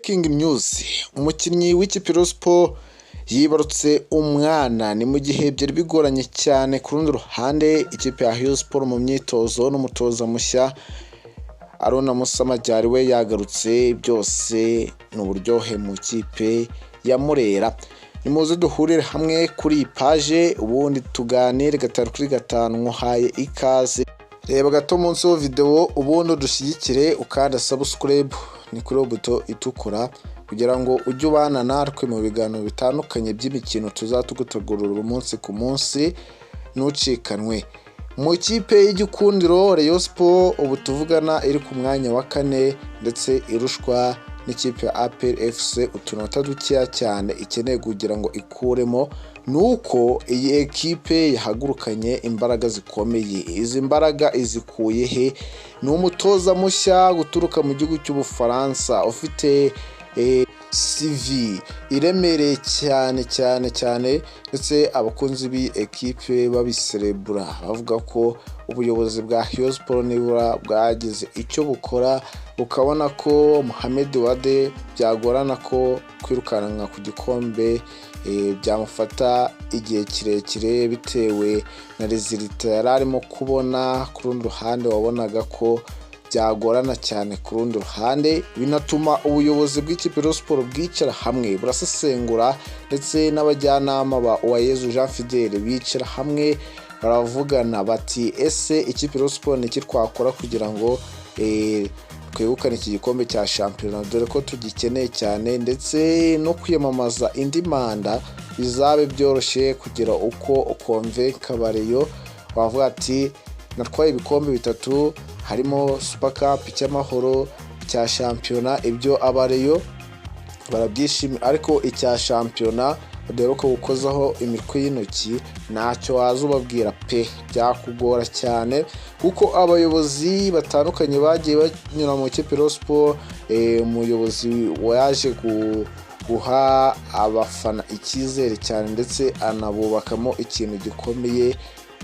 breaking news, umukinnyi w'ikipe Rayonsports yibarutse umwana. Ni mu gihe byari bigoranye cyane ku rundi ruhande ikipe ya Rayonsports mu myitozo n'umutoza mushya Musamajyari we yagarutse. Byose nuburyohe mu kipe ya Murera. Nimuze duhurire hamwe kuri iyi page ubundi tuganire gatanu kuri gatanu. Nkuhaye ikaze, reba gato munsi wa video ubundi dushyigikire ukanda subscribe ni kuri buto itukura kugira ngo ujye ubana natwe mu biganiro bitandukanye by'imikino tuzatugutegurira umunsi ku munsi ntucikanwe. Mu kipe y'igikundiro Rayonsports ubu tuvugana iri ku mwanya wa 4 ndetse irushwa n'ikipe ya APR FC utunota dukeya cyane ikeneye kugira ngo ikuremo. Nuko iyi ekipe yahagurukanye imbaraga zikomeye. Izi mbaraga izikuye he? Ni umutoza mushya guturuka mu gihugu cy'Ubufaransa ufite CV iremereye cyane ndetse abakunzi bi ekipe babiserebura bavuga ko ubuyobozi bwa Rayonsports nibura bwagize icyo bukora ukabona ko Mohamed Wade byagorana ko kwirukanwa ku gikombe byamufata igihe kirekire bitewe na resultat yari arimo kubona. Ku rundi ruhande wabonaga ko byagorana cyane ku rundi ruhande, binatuma ubuyobozi bw'ikipe Rayonsports bwicara hamwe burasesengura ndetse n'abajyanama ba Jean Fidele bicara hamwe baravugana bati ese ikipe Rayonsports niki twakora kugira ngo twegukane iki gikombe cya shampiyona, dore ko tugikeneye cyane ndetse no kwiyamamaza indi manda bizabe byoroshye kugira uko ukonvenka Rayon. Bavuga ati natwaye ibikombe bitatu harimo Super Cup cy'amahoro cya shampiyona, ibyo Rayon barabyishimiye, ariko icya shampiyona dore ko gukozaho imitwe y'intoki ntacyo wazubabwira pe, byakugora cyane kuko abayobozi batandukanye bagiye banyura mu kipe Rayonsports. Umuyobozi waje guha abafana icyizere cyane ndetse anabubakamo ikintu gikomeye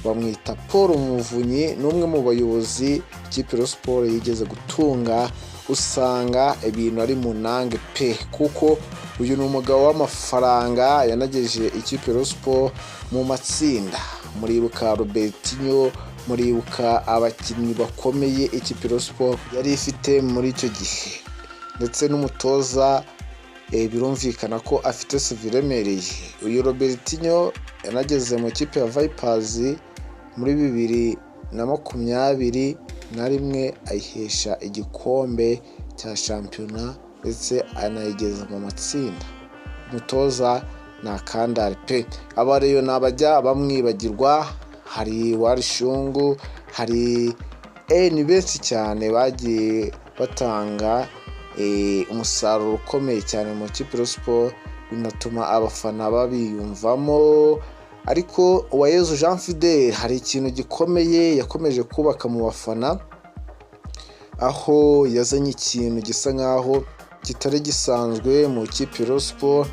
bamwita Paul Muvunyi, n'umwe mu bayobozi ikipe Rayonsports yigeze gutunga. Usanga ibintu ari munange pe, kuko uyu ni umugabo w'amafaranga yanagejeje ikipe Rayonsports mu matsinda. Muribuka Robertinho, muribuka abakinnyi bakomeye ikipe Rayonsports yari ifite muri icyo gihe, ndetse n'umutoza birumvikana ko afite CV iremereye. Uyu Robertinho yanageze mu kipe ya Vipers muri 2021 ayihesha igikombe cya shampiyona ndetse anayigeza mu matsinda. Umutoza na kandari pe. Rayon nabajya bamwibagirwa, hari Warishungu, hari ni benshi cyane bagiye batanga umusaruro ukomeye cyane mu kipe Rayonsports, binatuma abafana babiyumvamo. Ariko Jean Fidele hari ikintu gikomeye yakomeje kubaka mu bafana, aho yazanye ikintu gisa nkaho kitari gisanzwe mu kipe Rayonsports,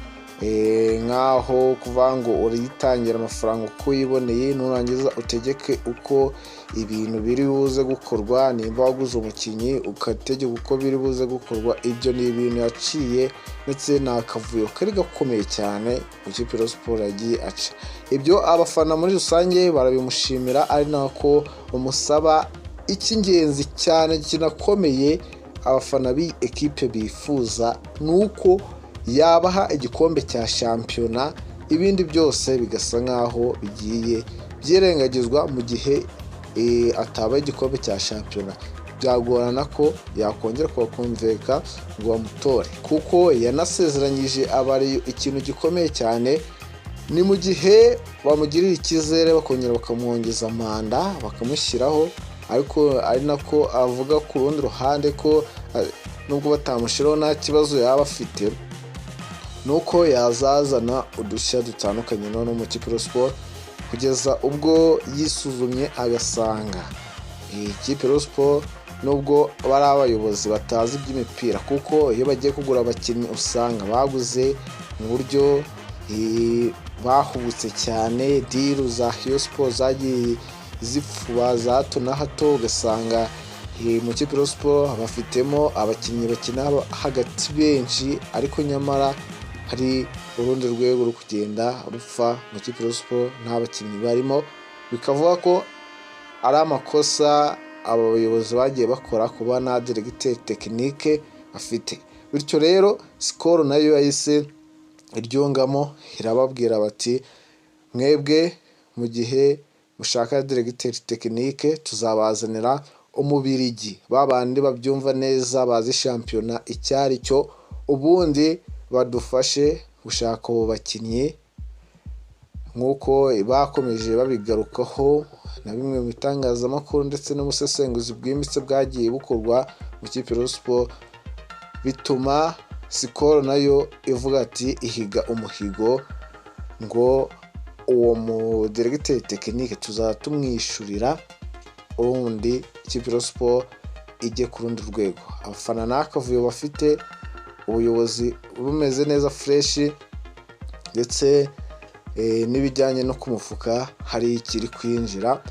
nkaho kuvuga ngo uritangira amafaranga uko uyiboneye nurangiza utegeke uko ibintu biri buze gukorwa. Nimba waguze umukinnyi ukategeka uko biri buze gukorwa, ibyo ni ibintu yaciye ndetse n'akavuyo kari gakomeye cyane mu kipe Rayonsports yagiye aca. Ibyo abafana muri rusange barabimushimira, ari nako umusaba icy'ingenzi cyane kinakomeye abafana bi ekipe bifuza nuko yabaha igikombe cya shampiyona. Ibindi byose bigasa nkaho bigiye byirengagizwa mu gihe ataba igikombe cya shampiyona. Byagorana ko yakongera kubakonveka ngo bamutore, kuko yanasezeranyije Rayon ikintu gikomeye cyane. Ni mu gihe bamugirira icyizere bakongera bakamwongeza manda bakamushyiraho, ariko ari nako avuga ku rundi ruhande ko nubwo batamushyiraho nta kibazo yaba afite, nuko yazazana udushya dutandukanye none mu kipe Rayonsports kugeza ubwo yisuzumye agasanga ikipe Rayonsports nubwo bari abayobozi batazi iby'imipira, kuko iyo bagiye kugura abakinnyi usanga baguze mu buryo bahubutse cyane. Deal za Rayonsports zagiye zipfuba za hato na hato, ugasanga mu kipe Rayon Sports bafitemo abakinnyi bakina hagati benshi, ariko nyamara hari urundi rwego rwo kugenda rupfa mu kipe Rayon Sports nta bakinnyi barimo, bikavuga ko ari amakosa abayobozi bagiye bakora kuba na directeur technique afite. Bityo rero Skol nayo yahise iryongamo irababwira bati mwebwe mu gihe mushaka directeur technique tuzabazanira umubirigi, babandi babyumva neza bazi shampiyona icyari cyo, ubundi badufashe gushaka abo bakinnyi nk'uko bakomeje babigarukaho na bimwe mu bitangazamakuru ndetse n'ubusesenguzi bwimbitse bwagiye bukorwa mu kipe Rayon Sports, bituma Skol nayo ivuga ati ihiga umuhigo ngo uwo mu directeur technique tuzatumwishurira, ubundi ikipe Rayon Sports ijye ku rundi rwego. Abafana n'akavuyo bafite, ubuyobozi bumeze neza fresh, ndetse n'ibijyanye no kumufuka hari ikiri kwinjira,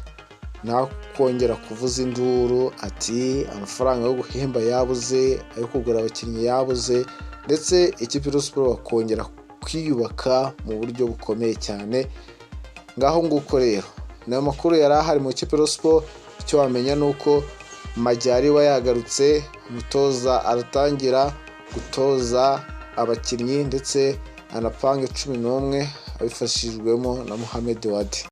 nta kongera kuvuza induru ati amafaranga yo guhemba yabuze, ayo kugura abakinnyi yabuze, ndetse ikipe Rayon Sports bakongera kwiyubaka mu buryo bukomeye cyane. Ngaho nguko rero nayo makuru yari ahari mu kipe Rayon Sports. Icyo wamenya nuko Majyari wa yagarutse, umutoza aratangira gutoza abakinnyi ndetse anapanga 11 abifashijwemo na Mohamed Wade.